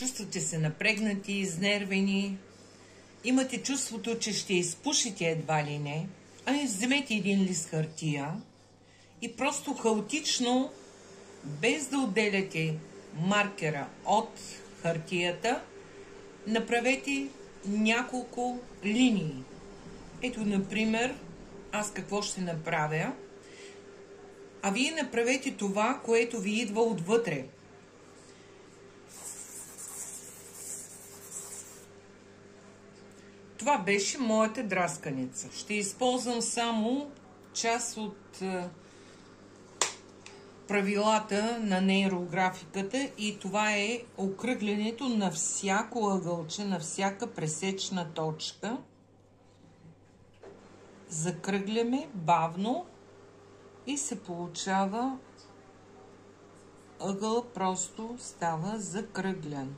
чувствате се напрегнати, изнервени, имате чувството, че ще изпушите едва ли не, ами вземете един лист хартия и просто хаотично, без да отделяте маркера от хартията, направете няколко линии. Ето, например, аз какво ще направя, а вие направете това, което ви идва отвътре. Това беше моята драсканица. Ще използвам само част от правилата на нейрографиката и това е окръглянето на всяко ъгълче, на всяка пресечна точка. Закръгляме бавно и се получава ъгъл, просто става закръглян.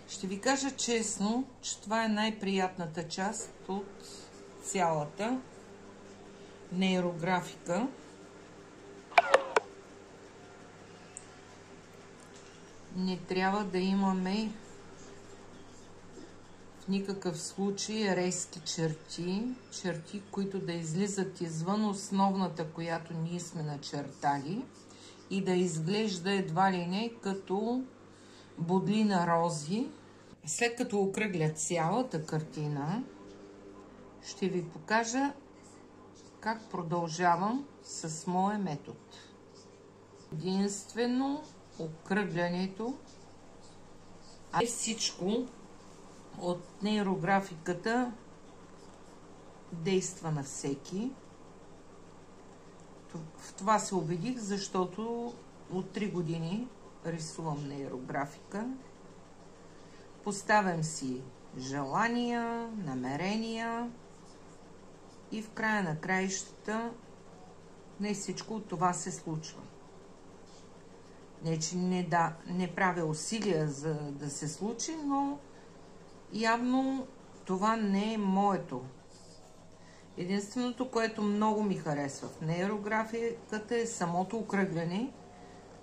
Ще ви кажа честно, че това е най-приятната част от цялата нейрографика. Не трябва да имаме в никакъв случай резки черти, които да излизат извън основната, която ние сме начертали и да изглежда едва ли не като бодли на рози. След като окръгля цялата картина, ще ви покажа как продължавам с моя метод. Единствено окръглянето, а всичко от нейрографиката действа на всеки. В това се убедих, защото от 3 години рисувам нейрографика. Поставям си желания, намерения и в края на краищата не всичко от това се случва. Не, че не правя усилия за да се случи, но явно това не е моето. Единственото, което много ми харесва в нейрографиката е самото окръгляне,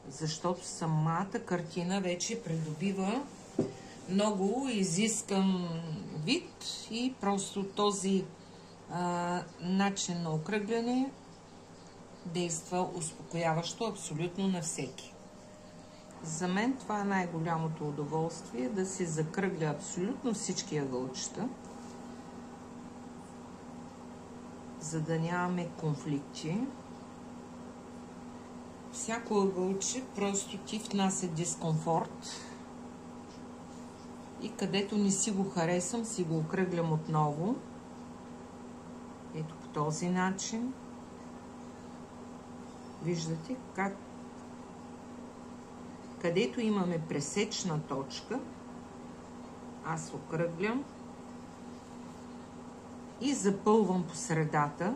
защото самата картина вече придобива много изискан вид и просто този начин на окръгляне действа успокояващо абсолютно на всеки. За мен това е най-голямото удоволствие, да се закръгля абсолютно всички ъгълчета, за да нямаме конфликти. Всяко ъгълче просто ти внася дискомфорт и където не си го харесам, си го окръглям отново. Ето по този начин. Виждате как където имаме пресечна точка, аз окръглям и запълвам по средата,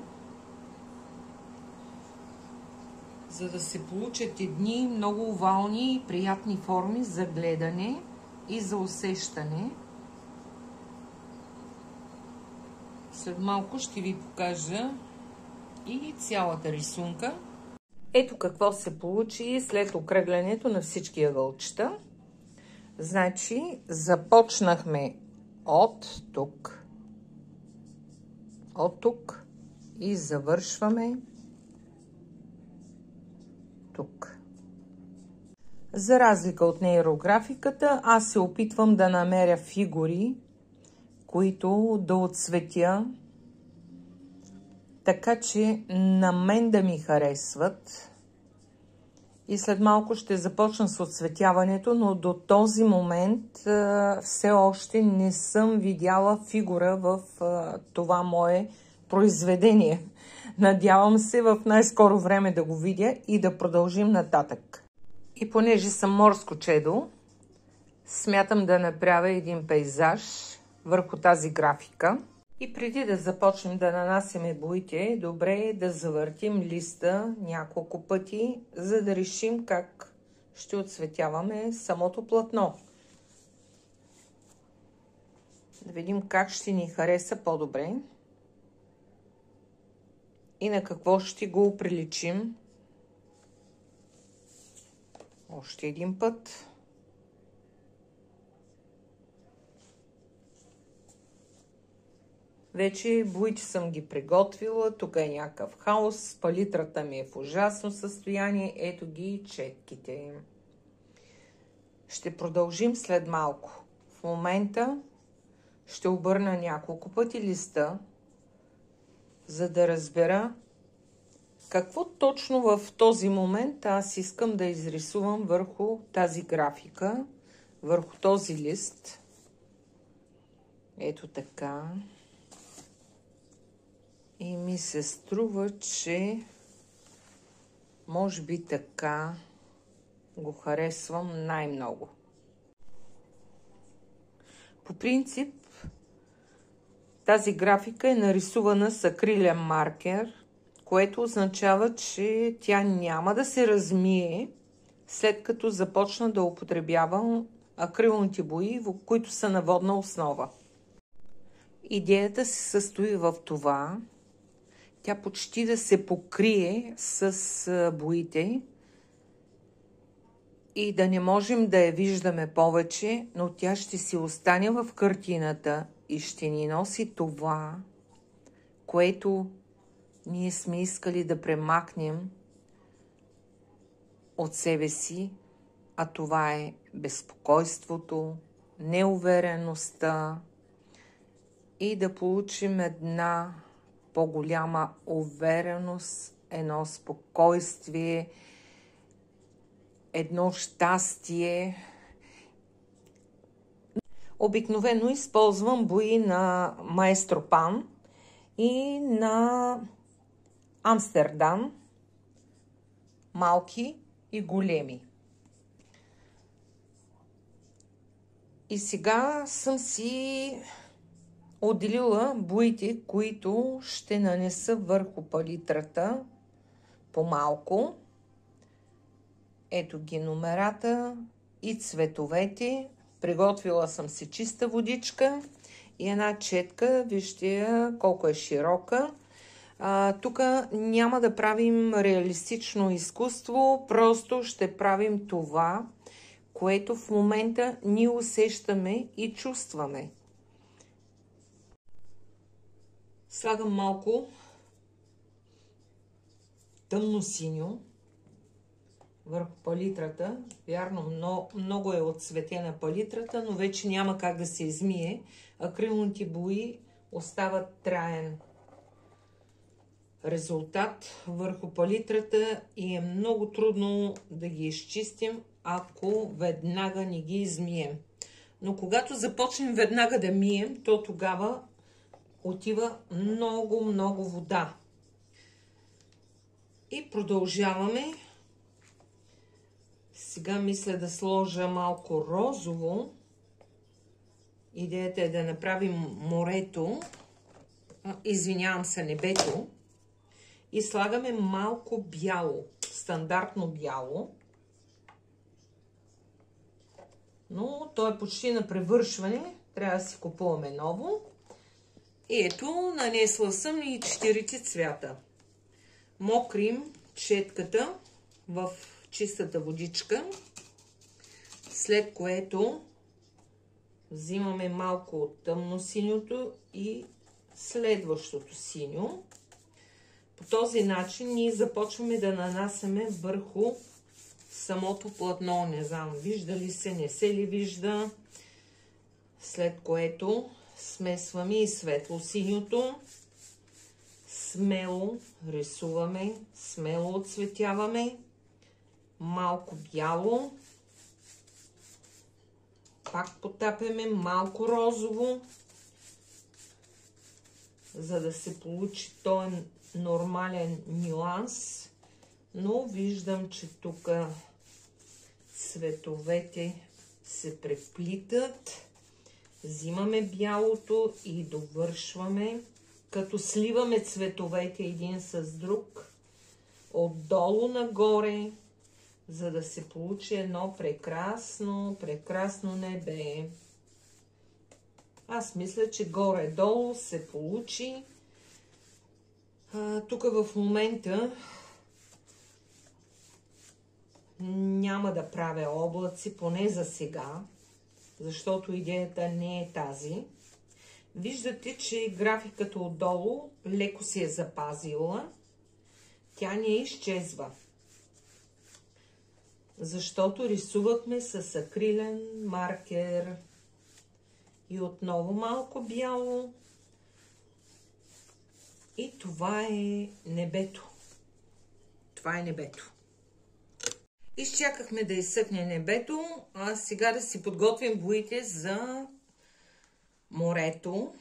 за да се получат едни много овални и приятни форми за гледане и за усещане. След малко ще ви покажа и цялата рисунка. Ето какво се получи след окръглянето на всички ъгълчета. Значи започнахме от тук и завършваме тук. За разлика от нейрографиката, аз се опитвам да намеря фигури, които да отцветя, така че на мен да ми харесват. И след малко ще започна с отцветяването, но до този момент все още не съм видяла фигура в това мое произведение. Надявам се в най-скоро време да го видя и да продължим нататък. И понеже съм морско чедо, смятам да направя един пейзаж върху тази графика. И преди да започнем да нанасяме боите, добре е да завъртим листа няколко пъти, за да решим как ще отцветяваме самото платно. Да видим как ще ни хареса по-добре и на какво ще го приличим. Още един път. Вече боите съм ги приготвила. Тук е някакъв хаос. Палитрата ми е в ужасно състояние. Ето ги и четките. Ще продължим след малко. В момента ще обърна няколко пъти листа, за да разбера какво точно в този момент аз искам да изрисувам върху тази графика, върху този лист. Ето така. И ми се струва, че може би така го харесвам най-много. По принцип, тази графика е нарисувана с акрилен маркер, което означава, че тя няма да се размие, след като започна да употребявам акрилните бои, които са на водна основа. Идеята се състои в това, тя почти да се покрие с боите и да не можем да я виждаме повече, но тя ще си остане в картината и ще ни носи това, което ние сме искали да премахнем от себе си, а това е безпокойството, неувереността и да получим една по-голяма увереност, едно спокойствие, едно щастие. Обикновено използвам бои на Маестро Пан и на Амстердам, малки и големи. И сега съм си отделила боите, които ще нанеса върху палитрата по-малко. Ето ги номерата и цветовете. Приготвила съм си чиста водичка и една четка. Вижте я колко е широка. Тук няма да правим реалистично изкуство, просто ще правим това, което в момента ние усещаме и чувстваме. Слагам малко тъмно синьо върху палитрата. Вярно, много е отцветена палитрата, но вече няма как да се измие. Акрилните бои остават траен резултат върху палитрата и е много трудно да ги изчистим, ако веднага не ги измием. Но когато започнем веднага да мием, то тогава отива много вода. И продължаваме. Сега мисля да сложа малко розово. Идеята е да направим морето. Извинявам се, небето. И слагаме малко бяло. Стандартно бяло. Но то е почти на превършване. Трябва да си купуваме ново. И ето, нанесла съм и 4 цвята. Мокрим четката в чистата водичка, след което взимаме малко от тъмно синьото и следващото синьо. По този начин ние започваме да нанасяме върху самото платно. Не знам, вижда ли се, не се ли вижда. След което смесваме и светло-синьото. Смело рисуваме, смело отцветяваме. Малко бяло. Пак потапяме малко розово, за да се получи този нормален нюанс. Но виждам, че тук цветовете се преплитат. Взимаме бялото и довършваме, като сливаме цветовете един с друг, отдолу нагоре, за да се получи едно прекрасно небе. Аз мисля, че горе-долу се получи. Тук в момента Няма да правя облаци, поне за сега, защото идеята не е тази. Виждате, че графиката отдолу леко се е запазила. Тя не изчезва. Защото рисувахме с акрилен маркер. И отново малко бяло. И това е небето. Това е небето. Изчакахме да изсъхне небето, а сега да си подготвим боите за морето,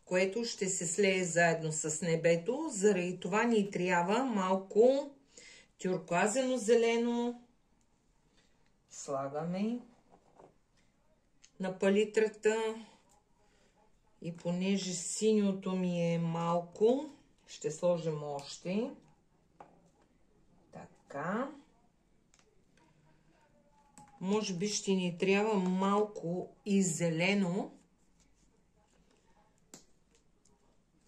което ще се слее заедно с небето. Заради това ни трябва малко тюркоазено зелено. Слагаме на палитрата и понеже синьото ми е малко, ще сложим още. Така. Може би ще ни трябва малко и зелено,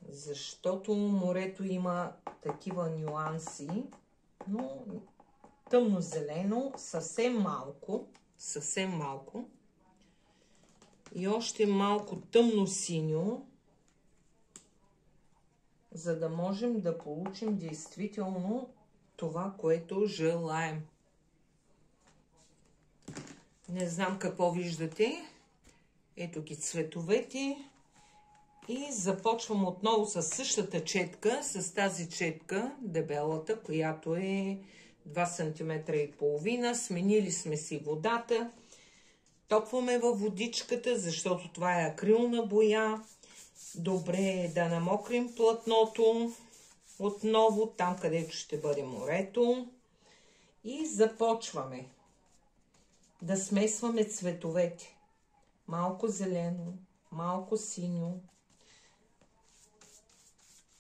защото морето има такива нюанси, но тъмно-зелено, съвсем малко и още малко тъмно-синьо, за да можем да получим действително това, което желаем. Не знам какво виждате. Ето ги цветовете. И започвам отново с същата четка, с тази четка, дебелата, която е 2,5 см. Сменили сме си водата. Топваме във водичката, защото това е акрилна боя. Добре е да намокрим платното отново, там където ще бъде морето. И започваме да смесваме цветовете. Малко зелено, малко синьо.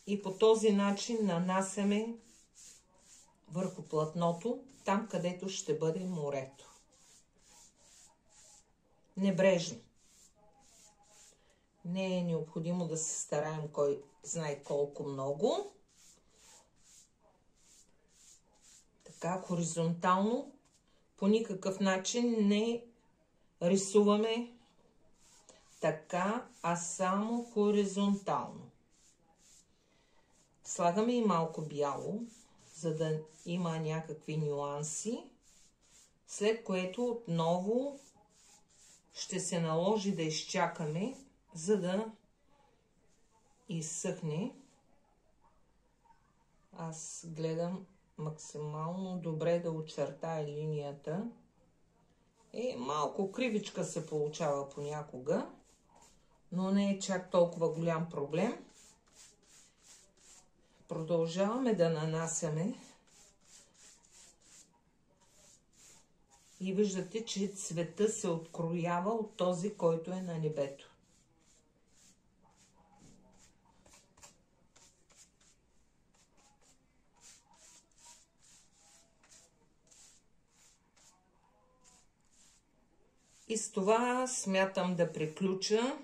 И по този начин нанасяме върху платното, там където ще бъде морето. Небрежно. Не е необходимо да се стараем кой знае колко много. Така, хоризонтално. По никакъв начин не рисуваме така, а само хоризонтално. Слагаме и малко бяло, за да има някакви нюанси, след което отново ще се наложи да изчакаме, за да изсъхне. Аз гледам максимално добре да очертая линията. Малко кривичка се получава понякога, но не е чак толкова голям проблем. Продължаваме да нанасяме и виждате, че цвета се откроява от този, който е на небето. И с това смятам да приключа.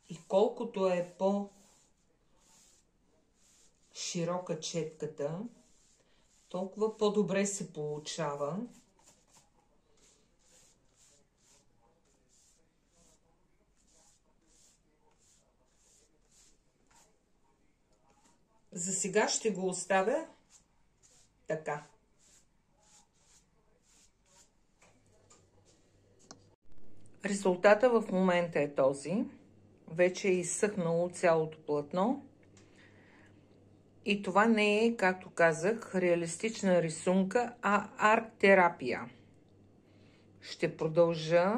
И колкото е по-широка четката, толкова по-добре се получава. За сега ще го оставя така. Резултата в момента е този. Вече е изсъхнало цялото платно. И това не е, както казах, реалистична рисунка, а арт-терапия. Ще продължа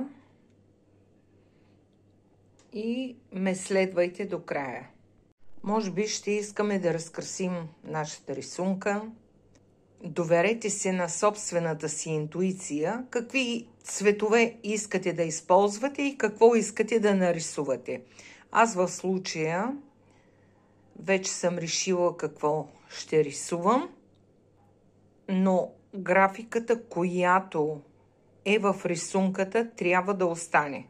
и ме следвайте до края. Може би ще искаме да разкрасим нашата рисунка. Доверете се на собствената си интуиция, какви цветове искате да използвате и какво искате да нарисувате. Аз в случая вече съм решила какво ще рисувам, но графиката, която е в рисунката, трябва да остане.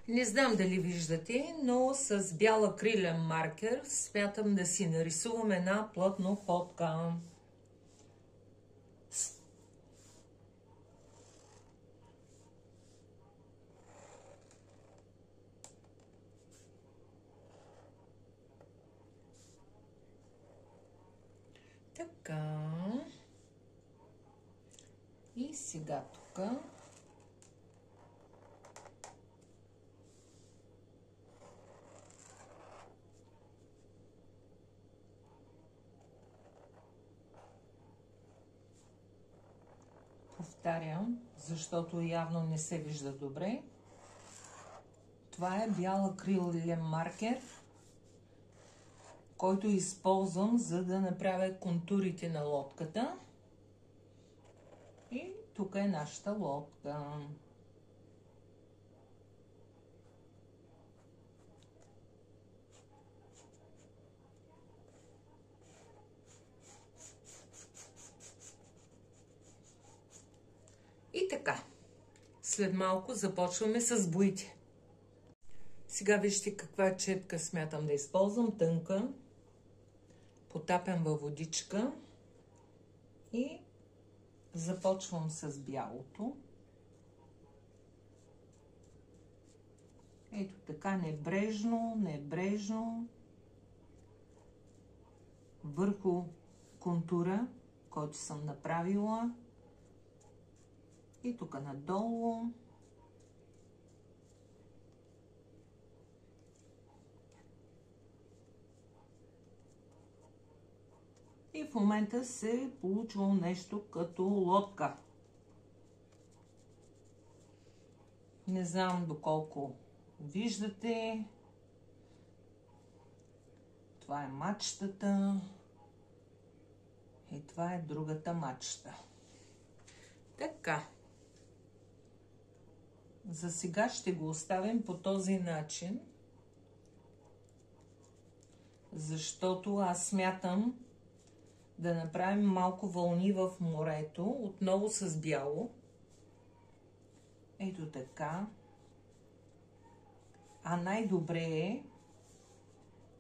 Не знам дали виждате, но с бял акрилен маркер смятам да си нарисувам една плътноходка. Така. И сега тук повтарям, защото явно не се вижда добре. Това е бял акрилен маркер, който използвам, за да направя контурите на лодката. И тук е нашата лодка. И така, след малко започваме с боите. Сега вижте каква четка смятам да използвам, тънка. Потапям във водичка и започвам с бялото. Ето така, небрежно, върху контура, който съм направила. И тук надолу. И в момента се е получило нещо като лодка. Не знам доколко виждате. Това е мачтата. И това е другата мачта. Така. За сега ще го оставим по този начин, защото аз смятам да направим малко вълни в морето, отново с бяло. Ето така. А най-добре е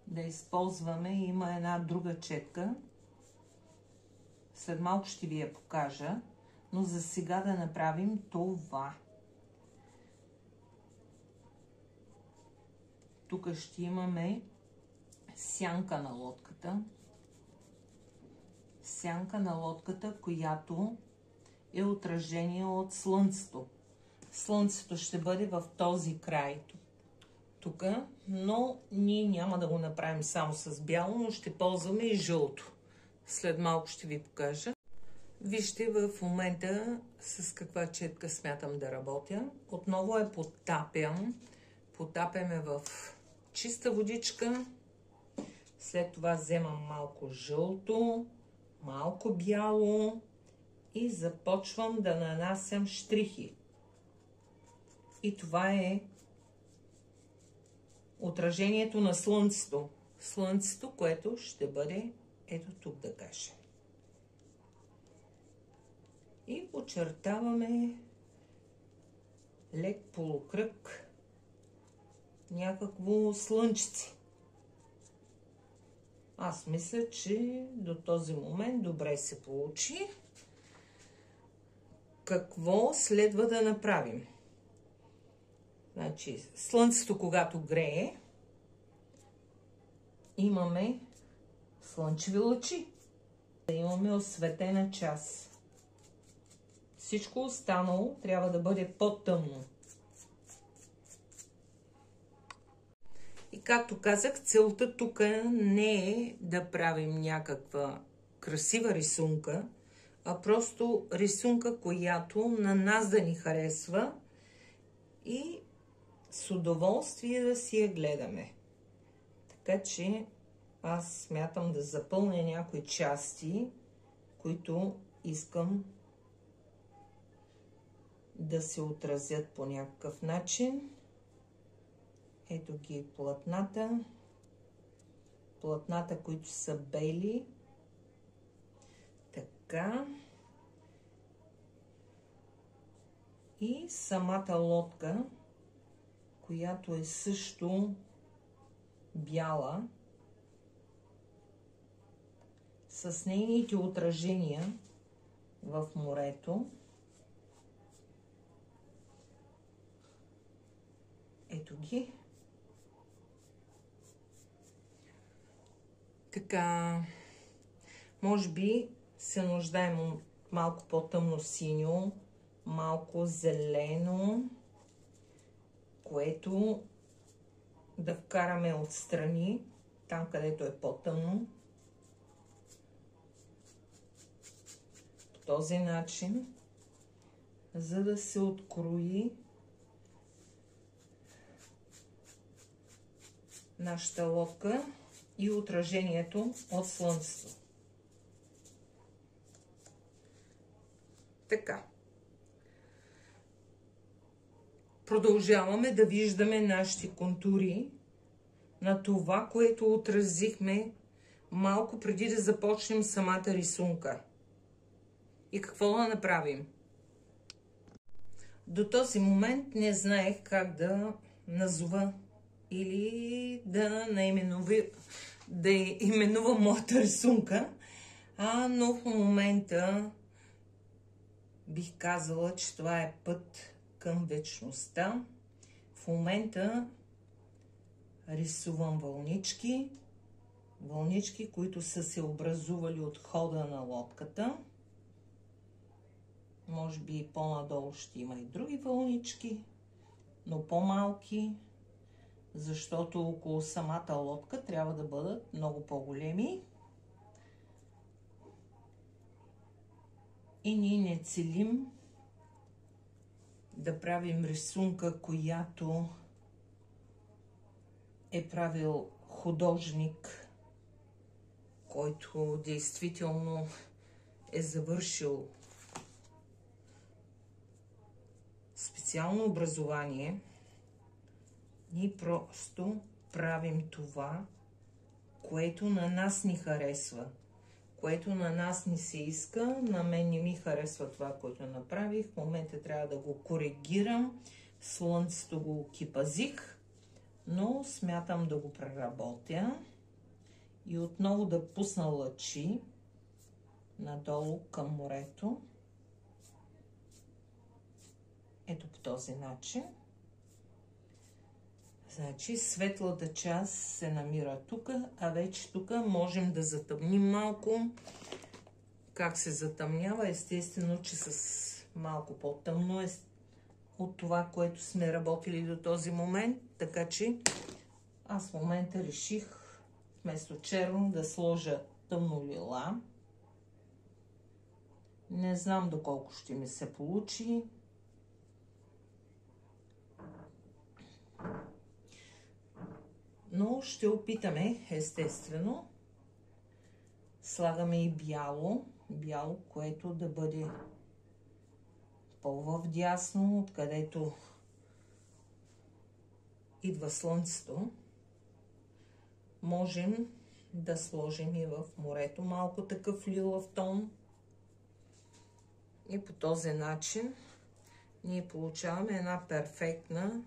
да използваме, има една друга четка. След малко ще ви я покажа, но за сега да направим това. Тук ще имаме сянка на лодката. Сянка на лодката, която е отражение от слънцето. Слънцето ще бъде в този край тук, но ние няма да го направим само с бяло, но ще ползваме и жълто. След малко ще ви покажа. Вижте в момента с каква четка смятам да работя. Отново я потапям. Потапяме в чиста водичка. След това вземам малко жълто, малко бяло и започвам да нанасям щрихи. И това е отражението на слънцето. Слънцето, което ще бъде ето тук, да кажем. И очертаваме лек полукръг, някакво слънчице. Аз мисля, че до този момент добре се получи. Какво следва да направим? Значи, слънцето, когато грее, имаме слънчеви лъчи. Имаме осветена част. Всичко останало трябва да бъде по-тъмно. И както казах, целта тук не е да правим някаква красива рисунка, а просто рисунка, която на нас да ни харесва и с удоволствие да си я гледаме. Така че аз смятам да запълня някои части, които искам да се отразят по някакъв начин. Ето ги платната. Платната, които са бели. Така. И самата лодка, която е също бяла, с нейните отражения в морето. Ето ги. Така, може би се нуждаем от малко по-тъмно синьо, малко зелено, което да вкараме отстрани, там където е по-тъмно. По този начин, за да се открои нашата лодка и отражението от слънцето. Така. Продължаваме да виждаме нашите контури на това, което отразихме малко преди да започнем самата рисунка. И какво да направим? До този момент не знаех как да назова или да именувам моята рисунка, но в момента бих казала, че това е път към вечността. В момента рисувам вълнички, които са се образували от хода на лодката. Може би по-надолу ще има и други вълнички, но по-малки, защото около самата лодка трябва да бъдат много по-големи. И ние не целим да правим рисунка, която е правил художник, който действително е завършил специално образование. Ние просто правим това, което на нас ни харесва, което на нас ни се иска. На мен не ми харесва това, което направих. В момента трябва да го коригирам. Слънцето го окипазих, но смятам да го преработя и отново да пусна лъчи надолу към морето. Ето по този начин. Значи светлата част се намира тук, а вече тук можем да затъмним малко. Как се затъмнява? Естествено, че с малко по-тъмно е от това, което сме работили до този момент. Така че аз в момента реших вместо черно да сложа тъмно лила. Не знам доколко ще ми се получи. Но ще опитаме, естествено. Слагаме и бяло, което да бъде по-вдясно, откъдето идва слънцето. Можем да сложим и в морето малко такъв лилав тон. И по този начин ние получаваме една перфектна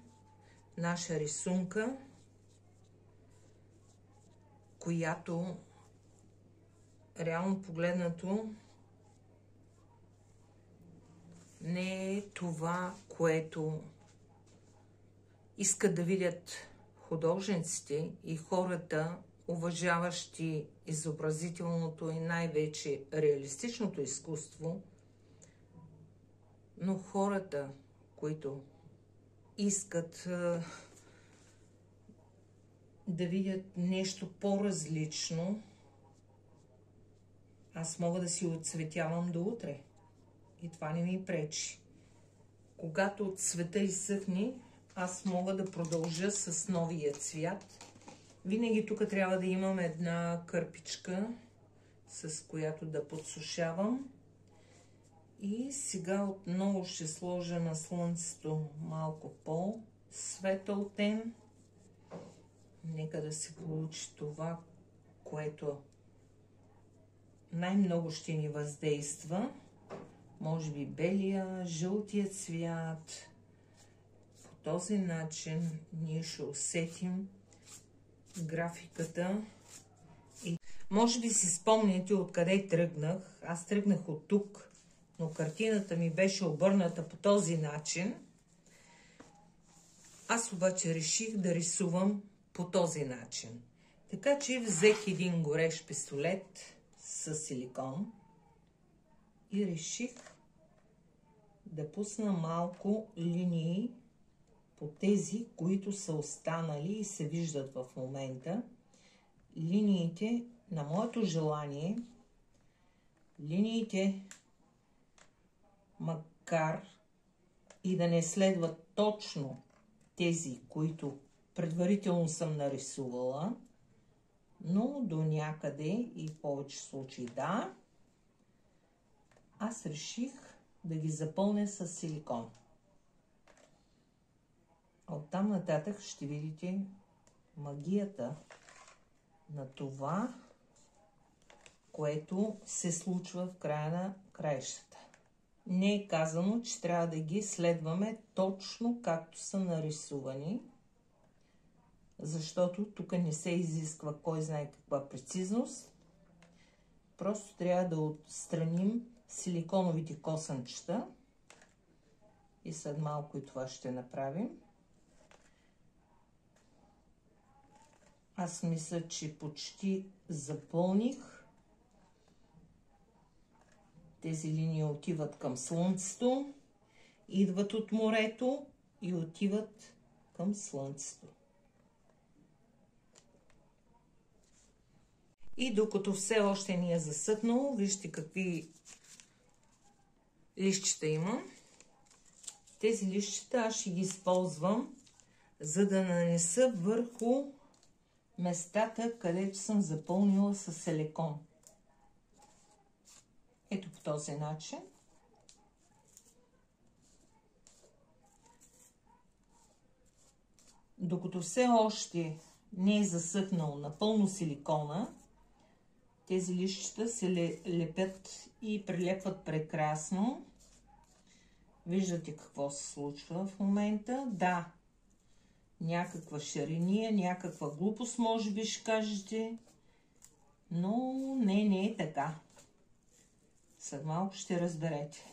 наша рисунка, която реално погледнато не е това, което искат да видят художниците и хората, уважаващи изобразителното и най-вече реалистичното изкуство, но хората, които искат да видят нещо по-различно, аз мога да си отцветявам до утре. И това не ми пречи. Когато цвета изсъхне, аз мога да продължа с новия цвят. Винаги тук трябва да имам една кърпичка, с която да подсушавам. И сега отново ще сложа на слънцето малко по-светъл тен. Нека да се получи това, което най-много ще ни въздейства. Може би белия, жълтия цвят. По този начин ние ще усетим графиката. И може би си спомняте откъде тръгнах. Аз тръгнах от тук, но картината ми беше обърната по този начин. Аз обаче реших да рисувам по този начин. Така че взех един горещ пистолет с силикон и реших да пусна малко линии по тези, които са останали и се виждат в момента. Линиите на моето желание, линиите, макар и да не следват точно тези, които предварително съм нарисувала, но до някъде и в повече случаи да, аз реших да ги запълня с силикон. Оттам нататък ще видите магията на това, което се случва в края на краищата. Не е казано, че трябва да ги следваме точно както са нарисувани, защото тук не се изисква кой знае каква прецизност. Просто трябва да отстраним силиконовите косънчета и след малко и това ще направим. Аз мисля, че почти запълних. Тези линии отиват към слънцето, идват от морето и отиват към слънцето. И докато все още не е засъхнало, вижте какви листчета имам. Тези листчета аз ще ги използвам, за да нанеса върху местата, където съм запълнила с силикон. Ето по този начин. Докато все още не е засъхнал напълно силикона, тези листчета се лепят и прилепват прекрасно. Виждате какво се случва в момента. Да, някаква шарения, някаква глупост, може би ще кажете, но не е така. След малко ще разберете.